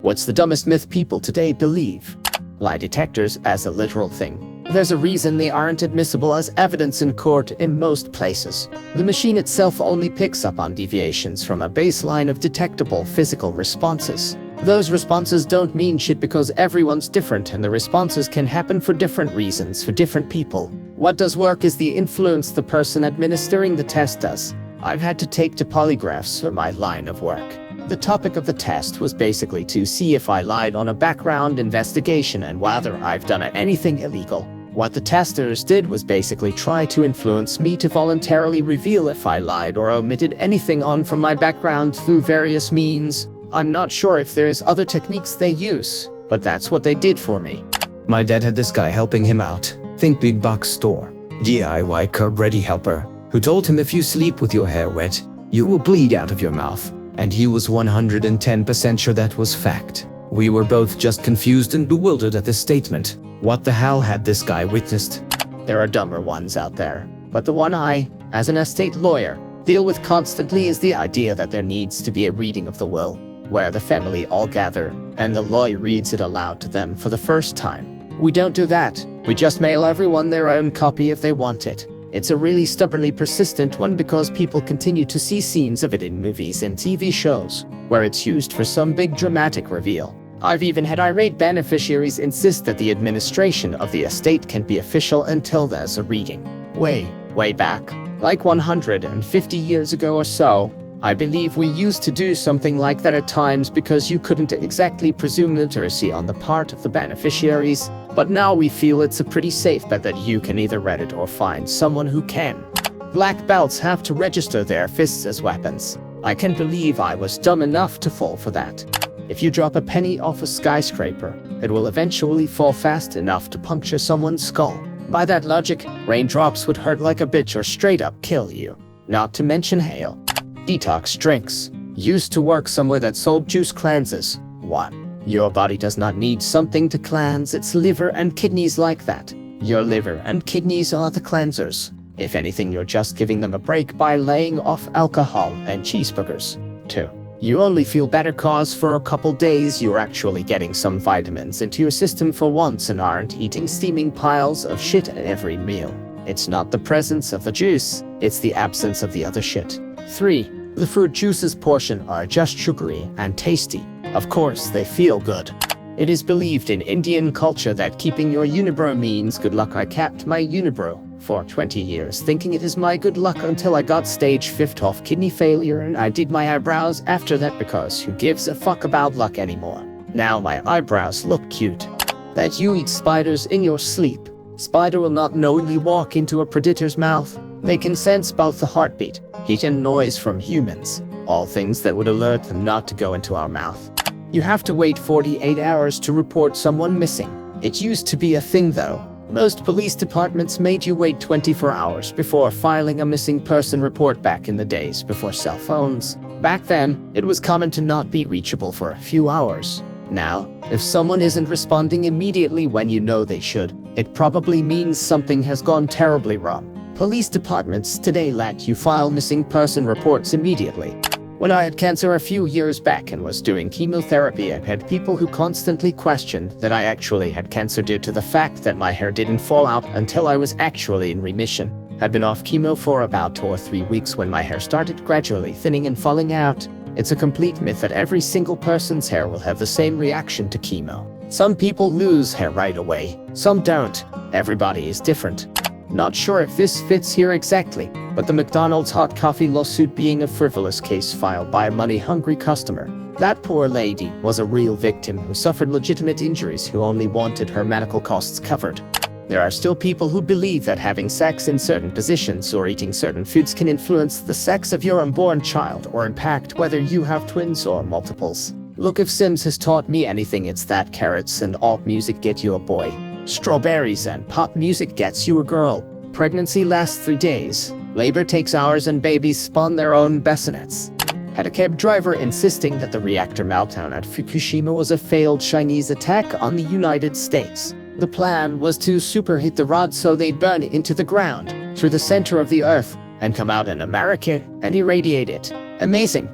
What's the dumbest myth people today believe? Lie detectors as a literal thing. There's a reason they aren't admissible as evidence in court in most places. The machine itself only picks up on deviations from a baseline of detectable physical responses. Those responses don't mean shit because everyone's different and the responses can happen for different reasons for different people. What does work is the influence the person administering the test does. I've had to take two polygraphs for my line of work. The topic of the test was basically to see if I lied on a background investigation and whether I've done anything illegal. What the testers did was basically try to influence me to voluntarily reveal if I lied or omitted anything on from my background through various means. I'm not sure if there's other techniques they use, but that's what they did for me. My dad had this guy helping him out. Think big box store. DIY curb ready helper, who told him if you sleep with your hair wet, you will bleed out of your mouth. And he was 110% sure that was fact. We were both just confused and bewildered at this statement. What the hell had this guy witnessed? There are dumber ones out there, but the one I, as an estate lawyer, deal with constantly is the idea that there needs to be a reading of the will, where the family all gather, and the lawyer reads it aloud to them for the first time. We don't do that. We just mail everyone their own copy if they want it. It's a really stubbornly persistent one because people continue to see scenes of it in movies and TV shows, where it's used for some big dramatic reveal. I've even had irate beneficiaries insist that the administration of the estate can be official until there's a reading. Way back, like 150 years ago or so, I believe we used to do something like that at times because you couldn't exactly presume literacy on the part of the beneficiaries, but now we feel it's a pretty safe bet that you can either read it or find someone who can. Black belts have to register their fists as weapons. I can't believe I was dumb enough to fall for that. If you drop a penny off a skyscraper, it will eventually fall fast enough to puncture someone's skull. By that logic, raindrops would hurt like a bitch or straight up kill you. Not to mention hail. Detox drinks. Used to work somewhere that sold juice cleanses. 1. Your body does not need something to cleanse its liver and kidneys like that. Your liver and kidneys are the cleansers. If anything, you're just giving them a break by laying off alcohol and cheeseburgers. 2. You only feel better cause for a couple days you're actually getting some vitamins into your system for once and aren't eating steaming piles of shit at every meal. It's not the presence of the juice, it's the absence of the other shit. 3. The fruit juices portion are just sugary and tasty. Of course, they feel good. It is believed in Indian culture that keeping your unibrow means good luck. I kept my unibrow for 20 years thinking it is my good luck until I got stage 5 of kidney failure and I did my eyebrows after that because who gives a fuck about luck anymore? Now my eyebrows look cute. That you eat spiders in your sleep. Spider will not knowingly walk into a predator's mouth. They can sense both the heartbeat, heat and noise from humans, all things that would alert them not to go into our mouth. You have to wait 48 hours to report someone missing. It used to be a thing though. Most police departments made you wait 24 hours before filing a missing person report back in the days before cell phones. Back then, it was common to not be reachable for a few hours. Now, if someone isn't responding immediately when you know they should, it probably means something has gone terribly wrong. Police departments today let you file missing person reports immediately. When I had cancer a few years back and was doing chemotherapy, I had people who constantly questioned that I actually had cancer due to the fact that my hair didn't fall out until I was actually in remission. I'd been off chemo for about 2 or 3 weeks when my hair started gradually thinning and falling out. It's a complete myth that every single person's hair will have the same reaction to chemo. Some people lose hair right away, some don't. Everybody is different. Not sure if this fits here exactly, but the McDonald's hot coffee lawsuit being a frivolous case filed by a money-hungry customer. That poor lady was a real victim who suffered legitimate injuries who only wanted her medical costs covered. There are still people who believe that having sex in certain positions or eating certain foods can influence the sex of your unborn child or impact whether you have twins or multiples. Look, if Sims has taught me anything, it's that carrots and alt music get you a boy. Strawberries and pop music gets you a girl. Pregnancy lasts 3 days. Labor takes hours and babies spawn their own bassinets. Had a cab driver insisting that the reactor meltdown at Fukushima was a failed Chinese attack on the United States. The plan was to superheat the rods so they'd burn into the ground, through the center of the earth, and come out in America and irradiate it. Amazing.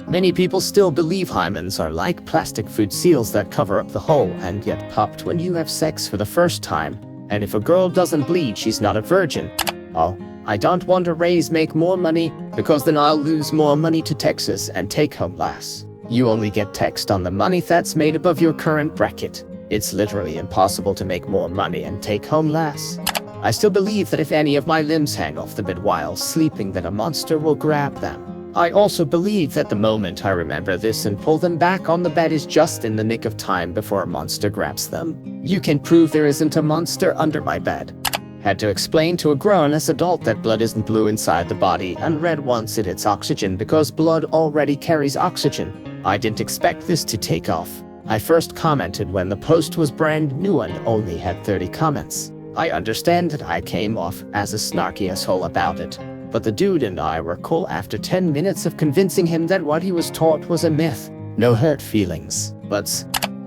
Many people still believe hymens are like plastic food seals that cover up the hole and get popped when you have sex for the first time. And if a girl doesn't bleed, she's not a virgin. Oh, I don't want to make more money, because then I'll lose more money to Texas and take home less. You only get taxed on the money that's made above your current bracket. It's literally impossible to make more money and take home less. I still believe that if any of my limbs hang off the bed while sleeping, then a monster will grab them. I also believe that the moment I remember this and pull them back on the bed is just in the nick of time before a monster grabs them. You can prove there isn't a monster under my bed. Had to explain to a grown-ass adult that blood isn't blue inside the body and red once it hits oxygen because blood already carries oxygen. I didn't expect this to take off. I first commented when the post was brand new and only had 30 comments. I understand that I came off as a snarky asshole about it, but the dude and I were cool after 10 minutes of convincing him that what he was taught was a myth. No hurt feelings. But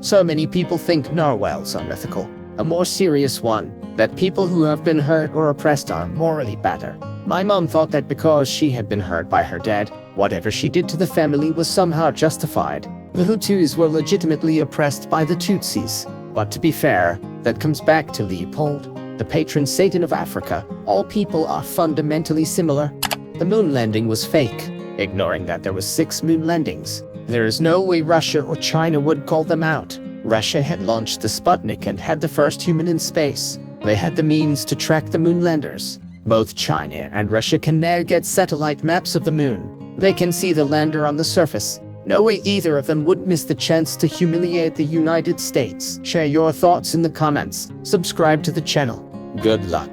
so many people think narwhals are mythical. A more serious one, that people who have been hurt or oppressed are morally better. My mom thought that because she had been hurt by her dad, whatever she did to the family was somehow justified. The Hutus were legitimately oppressed by the Tutsis. But to be fair, that comes back to Leopold, the patron saint of Africa. All people are fundamentally similar. The moon landing was fake, ignoring that there was 6 moon landings. There is no way Russia or China would call them out. Russia had launched the Sputnik and had the first human in space. They had the means to track the moonlanders. Both China and Russia can now get satellite maps of the moon. They can see the lander on the surface. No way either of them would miss the chance to humiliate the United States. Share your thoughts in the comments. Subscribe to the channel. Good luck.